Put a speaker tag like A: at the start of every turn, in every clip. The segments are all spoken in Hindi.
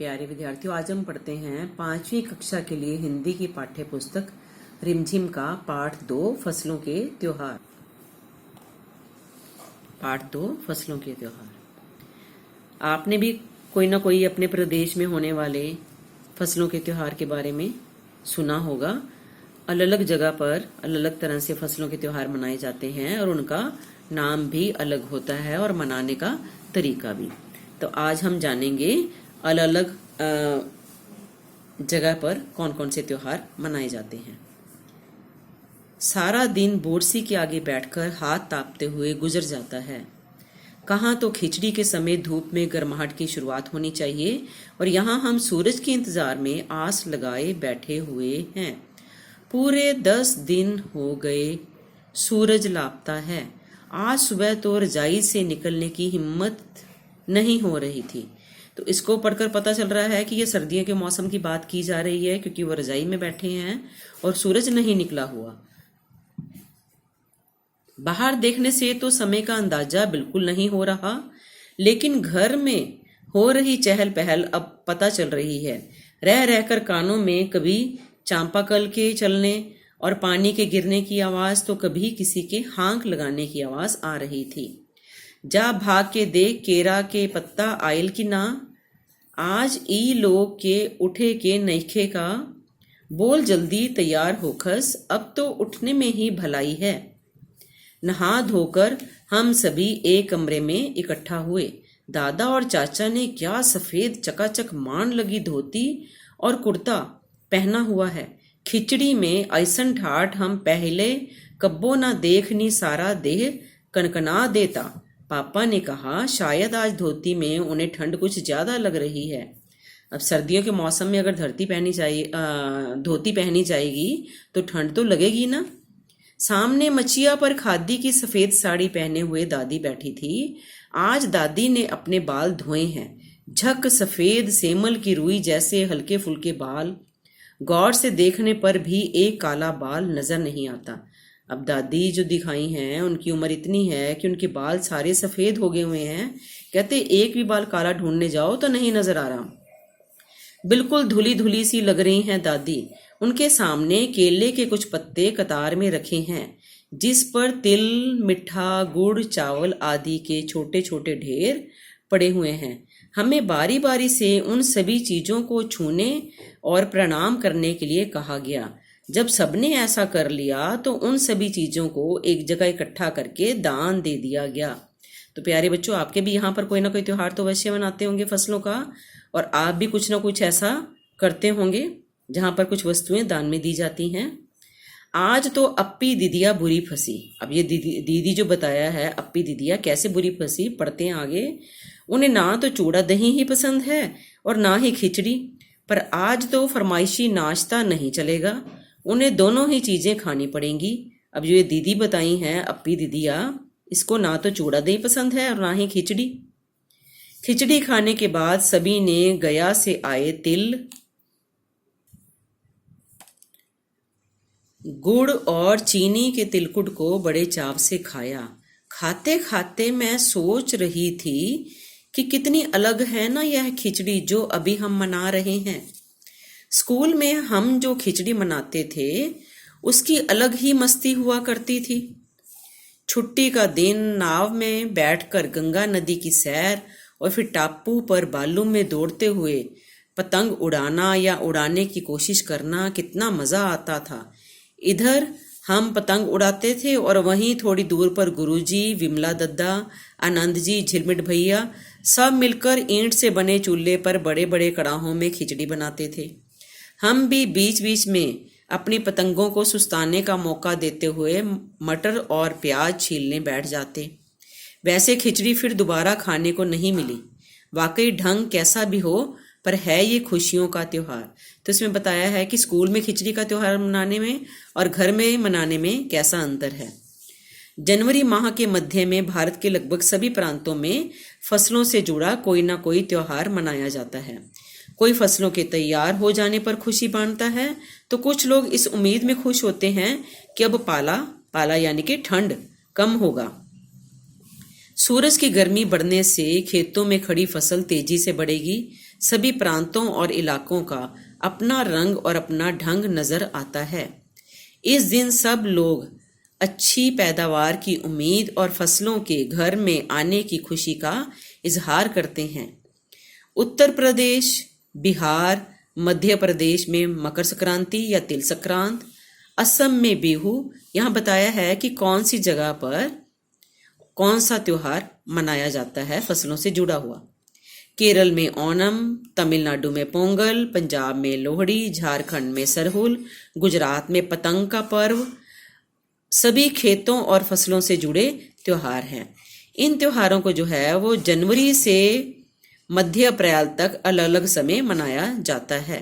A: प्यारे विद्यार्थियों, आज हम पढ़ते हैं 5वीं कक्षा के लिए हिंदी की पाठ्य पुस्तक रिमझिम का पाठ 2 फसलों के त्योहार। पाठ 2 फसलों के त्योहार। आपने भी कोई ना कोई अपने प्रदेश में होने वाले फसलों के त्योहार के बारे में सुना होगा। अलग अलग जगह पर अलग अलग तरह से फसलों के त्योहार मनाए जाते हैं और उनका नाम भी अलग होता है और मनाने का तरीका भी। तो आज हम जानेंगे अलग अलग जगह पर कौन कौन से त्योहार मनाए जाते हैं। सारा दिन बोरसी के आगे बैठकर हाथ तापते हुए गुजर जाता है। कहाँ तो खिचड़ी के समय धूप में गर्माहट की शुरुआत होनी चाहिए और यहाँ हम सूरज के इंतजार में आस लगाए बैठे हुए हैं। पूरे 10 दिन हो गए, सूरज लापता है। आज सुबह तो रजाई से निकलने की हिम्मत नहीं हो रही थी। तो इसको पढ़कर पता चल रहा है कि ये सर्दियों के मौसम की बात की जा रही है, क्योंकि वो रजाई में बैठे हैं और सूरज नहीं निकला हुआ। बाहर देखने से तो समय का अंदाजा बिल्कुल नहीं हो रहा, लेकिन घर में हो रही चहल पहल अब पता चल रही है। रह रहकर कानों में कभी चांपाकल के चलने और पानी के गिरने की आवाज तो कभी किसी के हाँक लगाने की आवाज आ रही थी। जा भाग के देख केरा के पत्ता आयल की ना, आज ई लोग के उठे के नईखे का, बोल जल्दी तैयार होखस, अब तो उठने में ही भलाई है। नहा धोकर हम सभी एक कमरे में इकट्ठा हुए। दादा और चाचा ने क्या सफेद चकाचक मान लगी धोती और कुर्ता पहना हुआ है। खिचड़ी में ऐसन ठाठ हम पहले कब्बो ना देखनी, सारा देह कनकना देता। पापा ने कहा शायद आज धोती में उन्हें ठंड कुछ ज्यादा लग रही है। अब सर्दियों के मौसम में अगर धोती पहनी जाएगी तो ठंड तो लगेगी ना। सामने मचिया पर खादी की सफेद साड़ी पहने हुए दादी बैठी थी। आज दादी ने अपने बाल धोए हैं। झक सफेद सेमल की रुई जैसे हल्के फुल्के बाल। गौर से देखने पर भी एक काला बाल नजर नहीं आता। अब दादी जो दिखाई हैं उनकी उम्र इतनी है कि उनके बाल सारे सफेद हो गए हुए हैं। कहते एक भी बाल काला ढूंढने जाओ तो नहीं नजर आ रहा। बिल्कुल धुली धुली सी लग रही हैं दादी। उनके सामने केले के कुछ पत्ते कतार में रखे हैं, जिस पर तिल, मिठा, गुड़, चावल आदि के छोटे छोटे ढेर पड़े हुए हैं। हमें बारी बारी से उन सभी चीजों को छूने और प्रणाम करने के लिए कहा गया। जब सबने ऐसा कर लिया तो उन सभी चीजों को एक जगह इकट्ठा करके दान दे दिया गया। तो प्यारे बच्चों, आपके भी यहाँ पर कोई ना कोई त्योहार तो अवश्य मनाते होंगे फसलों का, और आप भी कुछ ना कुछ ऐसा करते होंगे जहाँ पर कुछ वस्तुएं दान में दी जाती हैं। आज तो अप्पी दीदिया बुरी फंसी। अब ये दीदी जो बताया है अप्पी दीदिया कैसे बुरी फंसी, पढ़ते हैं आगे। उन्हें ना तो चूड़ा दही ही पसंद है और ना ही खिचड़ी, पर आज तो फरमाइशी नाश्ता नहीं चलेगा, उन्हें दोनों ही चीजें खानी पड़ेंगी। अब जो ये दीदी बताई हैं अप्पी दीदिया, इसको ना तो चूड़ा दही पसंद है और ना ही खिचड़ी। खिचड़ी खाने के बाद सभी ने गया से आए तिल, गुड़ और चीनी के तिलकुट को बड़े चाव से खाया। खाते खाते मैं सोच रही थी कि कितनी अलग है ना यह खिचड़ी जो अभी हम मना रहे हैं। स्कूल में हम जो खिचड़ी मनाते थे उसकी अलग ही मस्ती हुआ करती थी। छुट्टी का दिन नाव में बैठकर गंगा नदी की सैर और फिर टापू पर बालू में दौड़ते हुए पतंग उड़ाना या उड़ाने की कोशिश करना, कितना मजा आता था। इधर हम पतंग उड़ाते थे और वहीं थोड़ी दूर पर गुरुजी, विमला दद्दा, आनंद जी, झिलमिट भैया सब मिलकर ईंट से बने चूल्हे पर बड़े बड़े कड़ाहों में खिचड़ी बनाते थे। हम भी बीच बीच में अपनी पतंगों को सुस्ताने का मौका देते हुए मटर और प्याज छीलने बैठ जाते। वैसे खिचड़ी फिर दोबारा खाने को नहीं मिली। वाकई ढंग कैसा भी हो, पर है ये खुशियों का त्योहार। तो इसमें बताया है कि स्कूल में खिचड़ी का त्योहार मनाने में और घर में मनाने में कैसा अंतर है। जनवरी माह के मध्य में भारत के लगभग सभी प्रांतों में फसलों से जुड़ा कोई ना कोई त्योहार मनाया जाता है। कोई फसलों के तैयार हो जाने पर खुशी बांटता है तो कुछ लोग इस उम्मीद में खुश होते हैं कि अब पाला यानी कि ठंड कम होगा। सूरज की गर्मी बढ़ने से खेतों में खड़ी फसल तेजी से बढ़ेगी। सभी प्रांतों और इलाकों का अपना रंग और अपना ढंग नजर आता है। इस दिन सब लोग अच्छी पैदावार की उम्मीद और फसलों के घर में आने की खुशी का इजहार करते हैं। उत्तर प्रदेश, बिहार, मध्य प्रदेश में मकर संक्रांति या तिल संक्रांत, असम में बिहू। यहाँ बताया है कि कौन सी जगह पर कौन सा त्योहार मनाया जाता है फसलों से जुड़ा हुआ। केरल में ओणम, तमिलनाडु में पोंगल, पंजाब में लोहड़ी, झारखंड में सरहुल, गुजरात में पतंग का पर्व। सभी खेतों और फसलों से जुड़े त्योहार हैं। इन त्योहारों को जो है वो जनवरी से मध्य अप्रैल तक अलग अलग समय मनाया जाता है।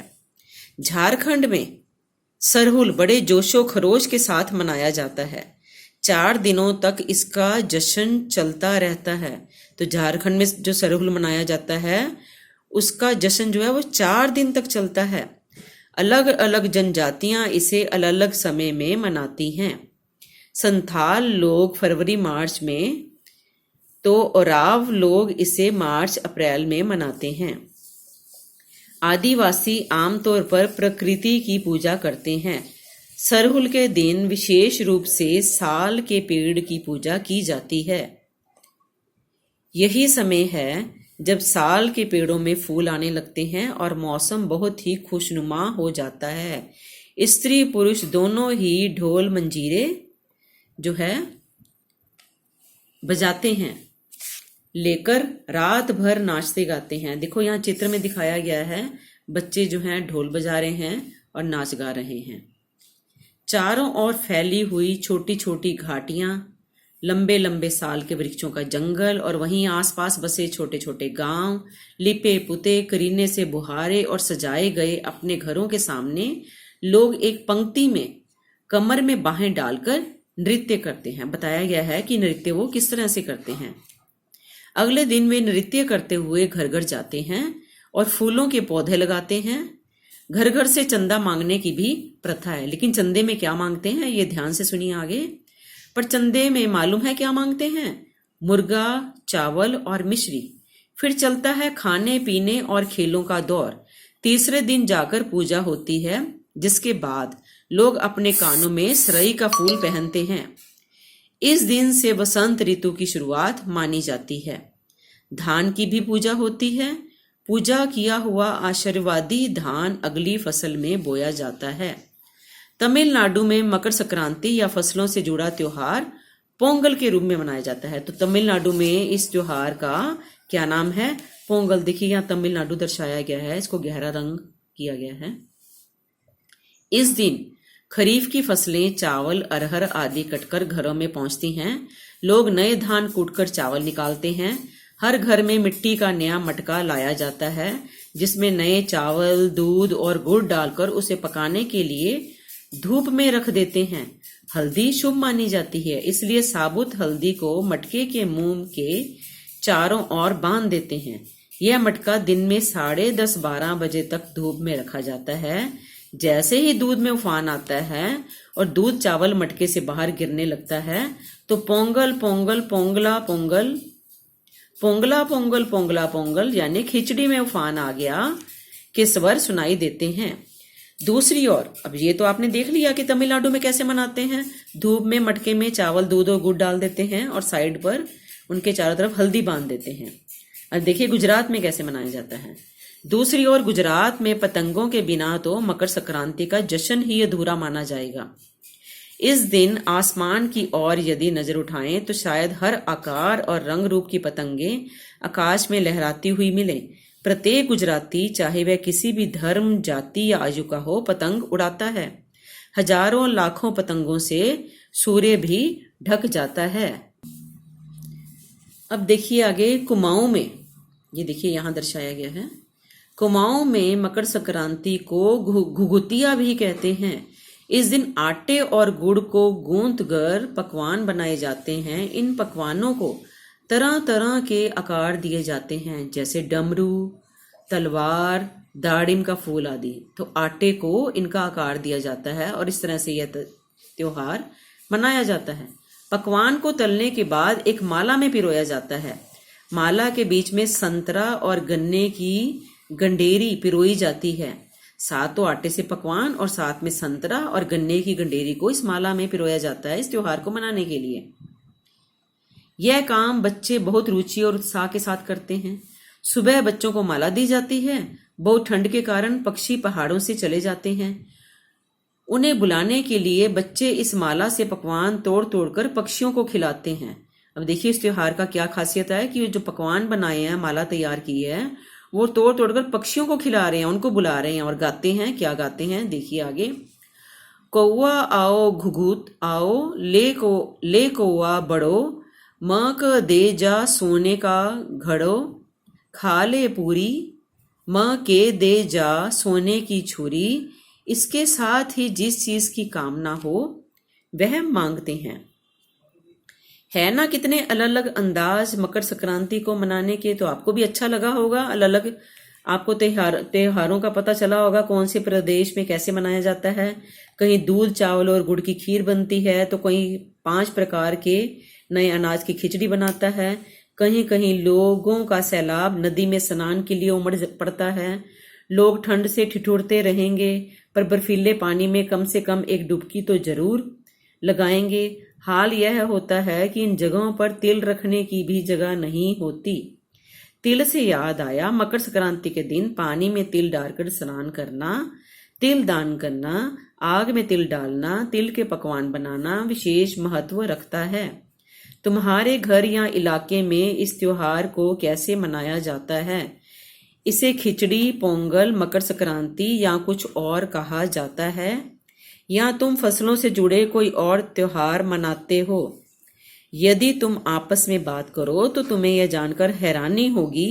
A: झारखंड में सरहुल बड़े जोशो खरोश के साथ मनाया जाता है। 4 दिनों तक इसका जश्न चलता रहता है। तो झारखंड में जो सरहुल मनाया जाता है उसका जश्न जो है वो 4 दिन तक चलता है। अलग अलग जनजातियां इसे अलग अलग समय में मनाती हैं। संथाल लोग फरवरी मार्च में, तो ओराव लोग इसे मार्च अप्रैल में मनाते हैं। आदिवासी आमतौर पर प्रकृति की पूजा करते हैं। सरहुल के दिन विशेष रूप से साल के पेड़ की पूजा की जाती है। यही समय है जब साल के पेड़ों में फूल आने लगते हैं और मौसम बहुत ही खुशनुमा हो जाता है। स्त्री पुरुष दोनों ही ढोल मंजीरे जो है बजाते हैं, लेकर रात भर नाचते गाते हैं। देखो यहाँ चित्र में दिखाया गया है, बच्चे जो हैं ढोल बजा रहे हैं और नाच गा रहे हैं। चारों ओर फैली हुई छोटी छोटी घाटियां, लंबे लंबे साल के वृक्षों का जंगल और वहीं आसपास बसे छोटे छोटे गांव, लिपे पुते करीने से बुहारे और सजाए गए अपने घरों के सामने लोग एक पंक्ति में कमर में बाहें डालकर नृत्य करते हैं। बताया गया है कि नृत्य वो किस तरह से करते हैं। अगले दिन वे नृत्य करते हुए घर घर जाते हैं और फूलों के पौधे लगाते हैं। घर घर से चंदा मांगने की भी प्रथा है, लेकिन चंदे में क्या मांगते हैं ये ध्यान से सुनिए आगे। पर चंदे में मालूम है क्या मांगते हैं? मुर्गा, चावल और मिश्री। फिर चलता है खाने पीने और खेलों का दौर। तीसरे दिन जाकर पूजा होती है, जिसके बाद लोग अपने कानों में सरई का फूल पहनते हैं। इस दिन से वसंत ऋतु की शुरुआत मानी जाती है। धान की भी पूजा होती है। पूजा किया हुआ आशीर्वादी धान अगली फसल में बोया जाता है। तमिलनाडु में मकर संक्रांति या फसलों से जुड़ा त्योहार पोंगल के रूप में मनाया जाता है। तो तमिलनाडु में इस त्योहार का क्या नाम है? पोंगल। देखिए यहाँ तमिलनाडु दर्शाया गया है, इसको गहरा रंग किया गया है। इस दिन खरीफ की फसलें चावल, अरहर आदि कटकर घरों में पहुंचती हैं। लोग नए धान कूटकर चावल निकालते हैं। हर घर में मिट्टी का नया मटका लाया जाता है, जिसमें नए चावल, दूध और गुड़ डालकर उसे पकाने के लिए धूप में रख देते हैं। हल्दी शुभ मानी जाती है, इसलिए साबुत हल्दी को मटके के मुंह के चारों ओर बांध देते हैं। यह मटका दिन में 10:30-12 बजे तक धूप में रखा जाता है। जैसे ही दूध में उफान आता है और दूध चावल मटके से बाहर गिरने लगता है, तो पोंगल पोंगल पोंगला पोंगल, पोंगला पोंगल पोंगला पोंगल यानी खिचड़ी में उफान आ गया के स्वर सुनाई देते हैं। दूसरी ओर, अब ये तो आपने देख लिया कि तमिलनाडु में कैसे मनाते हैं। धूप में मटके में चावल, दूध और गुड़ डाल देते हैं और साइड पर उनके चारों तरफ हल्दी बांध देते हैं। अब देखिए गुजरात में कैसे मनाया जाता है। दूसरी ओर गुजरात में पतंगों के बिना तो मकर संक्रांति का जश्न ही अधूरा माना जाएगा। इस दिन आसमान की ओर यदि नजर उठाएं तो शायद हर आकार और रंग रूप की पतंगें आकाश में लहराती हुई मिलें। प्रत्येक गुजराती, चाहे वह किसी भी धर्म, जाति या आयु का हो, पतंग उड़ाता है। हजारों लाखों पतंगों से सूर्य भी ढक जाता है। अब देखिए आगे कुमाऊं में, ये देखिए यहां दर्शाया गया है। कुमाऊं में मकर संक्रांति को घुघुतिया भी कहते हैं। इस दिन आटे और गुड़ को गूंथकर पकवान बनाए जाते हैं। इन पकवानों को तरह तरह के आकार दिए जाते हैं, जैसे डमरू, तलवार, दाड़िम का फूल आदि। तो आटे को इनका आकार दिया जाता है और इस तरह से यह त्योहार मनाया जाता है। पकवान को तलने के बाद एक माला में पिरोया जाता है। माला के बीच में संतरा और गन्ने की गंडेरी पिरोई जाती है। साथ तो आटे से पकवान और साथ में संतरा और गन्ने की गंडेरी को इस माला में पिरोया जाता है इस त्योहार को मनाने के लिए। यह काम बच्चे बहुत रुचि और उत्साह के साथ करते हैं। सुबह बच्चों को माला दी जाती है। बहुत ठंड के कारण पक्षी पहाड़ों से चले जाते हैं। उन्हें बुलाने के लिए बच्चे इस माला से पकवान तोड़ तोड़ कर पक्षियों को खिलाते हैं। अब देखिए इस त्योहार का क्या खासियत है कि जो पकवान बनाए हैं, माला तैयार की है, वो तोड़ तोड़ कर पक्षियों को खिला रहे हैं, उनको बुला रहे हैं और गाते हैं। क्या गाते हैं देखिए आगे। कौआ आओ घुघुत आओ, ले कौआ बड़ो, मक दे जा सोने का घड़ो, खा ले पूरी, म के दे जा सोने की छुरी। इसके साथ ही जिस चीज की कामना हो वह मांगते हैं। है ना कितने अलग अलग अंदाज मकर संक्रांति को मनाने के। तो आपको भी अच्छा लगा होगा। अलग अलग आपको त्योहारों का पता चला होगा कौन से प्रदेश में कैसे मनाया जाता है। कहीं दूध चावल और गुड़ की खीर बनती है, तो कहीं 5 प्रकार के नए अनाज की खिचड़ी बनाता है। कहीं कहीं लोगों का सैलाब नदी में स्नान के लिए उमड़ पड़ता है। लोग ठंड से ठिठुरते रहेंगे, पर बर्फीले पानी में कम से कम एक डुबकी तो जरूर लगाएंगे। हाल यह होता है कि इन जगहों पर तिल रखने की भी जगह नहीं होती। तिल से याद आया, मकर संक्रांति के दिन पानी में तिल डालकर स्नान करना, तिल दान करना, आग में तिल डालना, तिल के पकवान बनाना विशेष महत्व रखता है। तुम्हारे घर या इलाके में इस त्योहार को कैसे मनाया जाता है? इसे खिचड़ी, पोंगल, मकर संक्रांति या कुछ और कहा जाता है, या तुम फसलों से जुड़े कोई और त्योहार मनाते हो? यदि तुम आपस में बात करो तो तुम्हें यह जानकर हैरानी होगी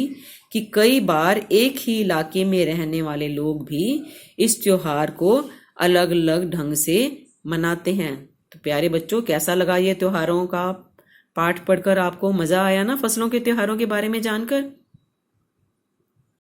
A: कि कई बार एक ही इलाके में रहने वाले लोग भी इस त्योहार को अलग अलग ढंग से मनाते हैं। तो प्यारे बच्चों, कैसा लगा ये त्योहारों का पाठ पढ़कर? आपको मजा आया ना फसलों के त्योहारों के बारे में जानकर?